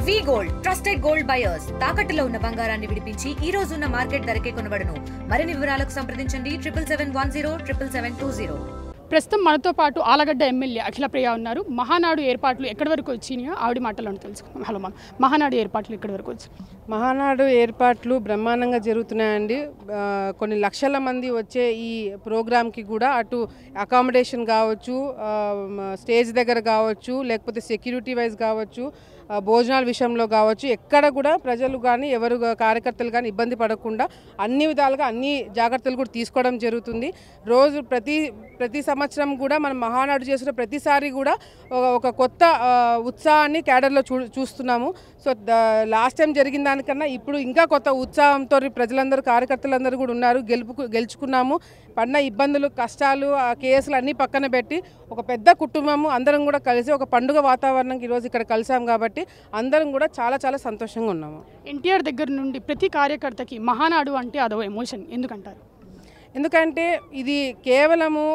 వి gold trusted gold buyers తాకట్టులో ఉన్న బంగారాన్ని విడిపించి ఈ రోజు ఉన్న మార్కెట్ ధరకే కొనబడును. మరిన్ని వివరాలకు సంప్రదించండి 77107720. ప్రస్తుతం మనతో పాటు ఆలగడ్డ ఎమ్మెల్యే అఖిలప్రియ ఉన్నారు. మహానాడు ఏర్పాట్లు ఎక్కడి వరకు వచ్చినాయో ఆవిడ మాటలను తెలుసుకుందాం. హలో మా మహానాడు ఏర్పాట్లు ఎక్కడి వరకు వచ్చాయి? మహానాడు ఏర్పాట్లు బ్రహ్మాండంగా జరుగుతున్నాయండి. కొన్ని లక్షల మంది వచ్చే ఈ ప్రోగ్రామ్కి కూడా అటు అకామిడేషన్ కావచ్చు, స్టేజ్ దగ్గర కావచ్చు, లేకపోతే సెక్యూరిటీ వైజ్ కావచ్చు, భోజనాల విషయంలో కావచ్చు, ఎక్కడ కూడా ప్రజలు కానీ ఎవరు కార్యకర్తలు కానీ ఇబ్బంది పడకుండా అన్ని విధాలుగా అన్ని జాగ్రత్తలు కూడా తీసుకోవడం జరుగుతుంది. రోజు ప్రతి సంవత్సరం కూడా మనం మహానాడు చేసిన ప్రతిసారి కూడా ఒక కొత్త ఉత్సాహాన్ని క్యాడర్లో చూస్తున్నాము. సో లాస్ట్ టైం జరిగిన దానికన్నా ఇప్పుడు ఇంకా కొత్త ఉత్సాహంతో ప్రజలందరూ కార్యకర్తలందరూ కూడా ఉన్నారు. గెలుచుకున్నాము. పడిన ఇబ్బందులు, కష్టాలు, ఆ కేసులు అన్నీ పక్కన పెట్టి ఒక పెద్ద కుటుంబము అందరం కూడా కలిసి ఒక పండుగ వాతావరణంకి ఈరోజు ఇక్కడ కలిసాం కాబట్టి అందరం కూడా చాలా చాలా సంతోషంగా ఉన్నాము. ఎన్టీఆర్ దగ్గర నుండి ప్రతి కార్యకర్తకి మహానాడు అంటే అదో ఎమోషన్ ఎందుకంటారు? ఎందుకంటే ఇది కేవలము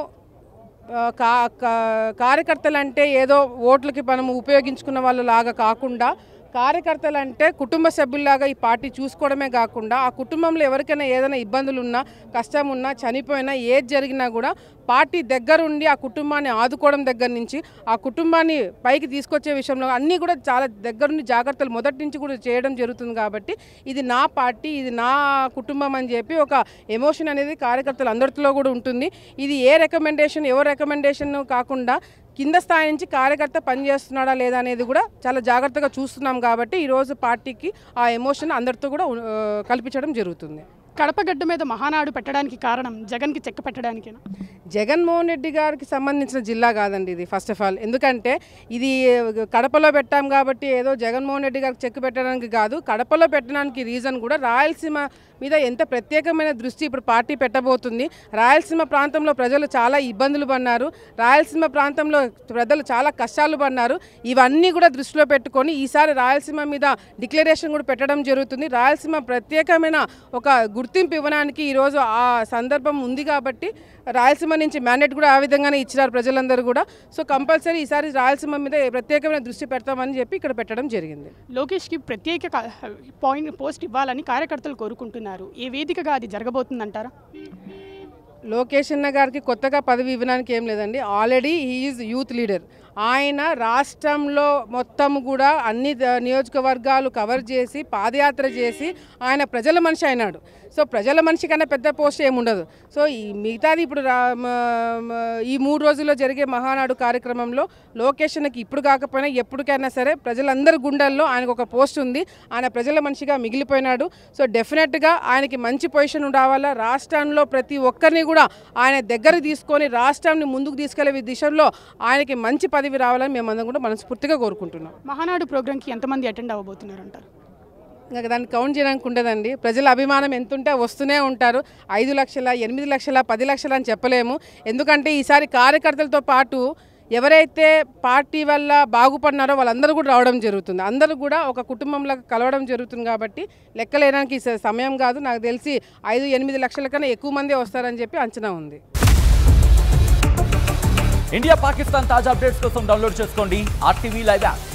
కార్యకర్తలు అంటే ఏదో ఓట్లకి మనము ఉపయోగించుకున్న వాళ్ళలాగా కాకుండా కార్యకర్తలు అంటే కుటుంబ సభ్యుల్లాగా ఈ పార్టీ చూసుకోవడమే కాకుండా ఆ కుటుంబంలో ఎవరికైనా ఏదైనా ఇబ్బందులు ఉన్నా, కష్టం ఉన్నా, చనిపోయినా, ఏది జరిగినా కూడా పార్టీ దగ్గరుండి ఆ కుటుంబాన్ని ఆదుకోవడం దగ్గర నుంచి ఆ కుటుంబాన్ని పైకి తీసుకొచ్చే విషయంలో అన్నీ కూడా చాలా దగ్గరుండి జాగ్రత్తలు మొదటి నుంచి కూడా చేయడం జరుగుతుంది. కాబట్టి ఇది నా పార్టీ, ఇది నా కుటుంబం అని చెప్పి ఒక ఎమోషన్ అనేది కార్యకర్తలు అందరిలో కూడా ఉంటుంది. ఇది ఏ రికమెండేషన్, ఎవరు రికమెండేషన్ కాకుండా కింద స్థాయి నుంచి కార్యకర్త పనిచేస్తున్నాడా లేదా అనేది కూడా చాలా జాగ్రత్తగా చూస్తున్నాం. కాబట్టి ఈరోజు పార్టీకి ఆ ఎమోషన్ అందరితో కూడా కల్పించడం జరుగుతుంది. కడపగడ్డ మీద మహానాడు పెట్టడానికి కారణం జగన్కి చెక్క పెట్టడానికేనా? జగన్మోహన్ రెడ్డి గారికి సంబంధించిన జిల్లా కాదండి ఇది. ఫస్ట్ ఆఫ్ ఆల్ ఎందుకంటే ఇది కడపలో పెట్టాం కాబట్టి ఏదో జగన్మోహన్ రెడ్డి గారికి చెక్ పెట్టడానికి కాదు. కడపలో పెట్టడానికి రీజన్ కూడా రాయలసీమ మీద ఎంత ప్రత్యేకమైన దృష్టి ఇప్పుడు పార్టీ పెట్టబోతుంది. రాయలసీమ ప్రాంతంలో ప్రజలు చాలా ఇబ్బందులు పడినారు. రాయలసీమ ప్రాంతంలో ప్రజలు చాలా కష్టాలు పడినారు. ఇవన్నీ కూడా దృష్టిలో పెట్టుకొని ఈసారి రాయలసీమ మీద డిక్లరేషన్ కూడా పెట్టడం జరుగుతుంది. రాయలసీమ ప్రత్యేకమైన ఒక గుర్తింపు ఇవ్వడానికి ఈరోజు ఆ సందర్భం ఉంది కాబట్టి రాయలసీమ నుంచి మ్యాండేట్ కూడా ఆ విధంగానే ఇచ్చినారు ప్రజలందరూ కూడా. సో కంపల్సరీ ఈసారి రాయలసీమ మీద ప్రత్యేకమైన దృష్టి పెడతామని చెప్పి ఇక్కడ పెట్టడం జరిగింది. లోకేష్కి ప్రత్యేక పోస్ట్ ఇవ్వాలని కార్యకర్తలు కోరుకుంటున్నారు. ఏ వేదికగా అది జరగబోతుందంటారా? లోకేష్ అన్న గారికి కొత్తగా పదవి ఇవ్వడానికి ఏం లేదండి. Already he is youth leader. ఆయన రాష్ట్రంలో మొత్తం కూడా అన్ని నియోజకవర్గాలు కవర్ చేసి పాదయాత్ర చేసి ఆయన ప్రజల మనిషి అయినాడు. సో ప్రజల మనిషి కన్నా పెద్ద పోస్ట్ ఏముండదు. సో ఈ మిగతాది ఇప్పుడు ఈ 3 రోజుల్లో జరిగే మహానాడు కార్యక్రమంలో లోకేష్కి ఇప్పుడు కాకపోయినా ఎప్పటికైనా సరే ప్రజలందరి గుండెల్లో ఆయనకు ఒక పోస్ట్ ఉంది. ఆయన ప్రజల మనిషిగా మిగిలిపోయినాడు. సో డెఫినెట్గా ఆయనకి మంచి పొజిషన్ రావాలా, రాష్ట్రంలో ప్రతి ఒక్కరిని కూడా ఆయన దగ్గర తీసుకొని రాష్ట్రాన్ని ముందుకు తీసుకెళ్లే దిశలో ఆయనకి మంచి పదవి రావాలని మేమందరం కూడా మనస్ఫూర్తిగా కోరుకుంటున్నాం. మహానాడు ప్రోగ్రామ్కి ఎంతమంది అటెండ్ అవ్వబోతున్నారు అంటారు? ఇంకా దాన్ని కౌంట్ చేయడానికి ఉండదండి. ప్రజల అభిమానం ఎంత ఉంటే వస్తూనే ఉంటారు. 5 లక్షల, 8 లక్షల, 10 లక్షలు అని చెప్పలేము. ఎందుకంటే ఈసారి కార్యకర్తలతో పాటు ఎవరైతే పార్టీ వల్ల బాగుపడినారో వాళ్ళందరూ కూడా రావడం జరుగుతుంది. అందరూ కూడా ఒక కుటుంబంలో కలవడం జరుగుతుంది. కాబట్టి లెక్కలేడానికి సమయం కాదు. నాకు తెలిసి 5-8 లక్షల కన్నా ఎక్కువ మంది వస్తారని చెప్పి అంచనా ఉంది. ఇండియా పాకిస్తాన్ తాజా అప్డేట్స్ కోసం డౌన్లోడ్ చేసుకోండి RTV లైవ్ యాప్.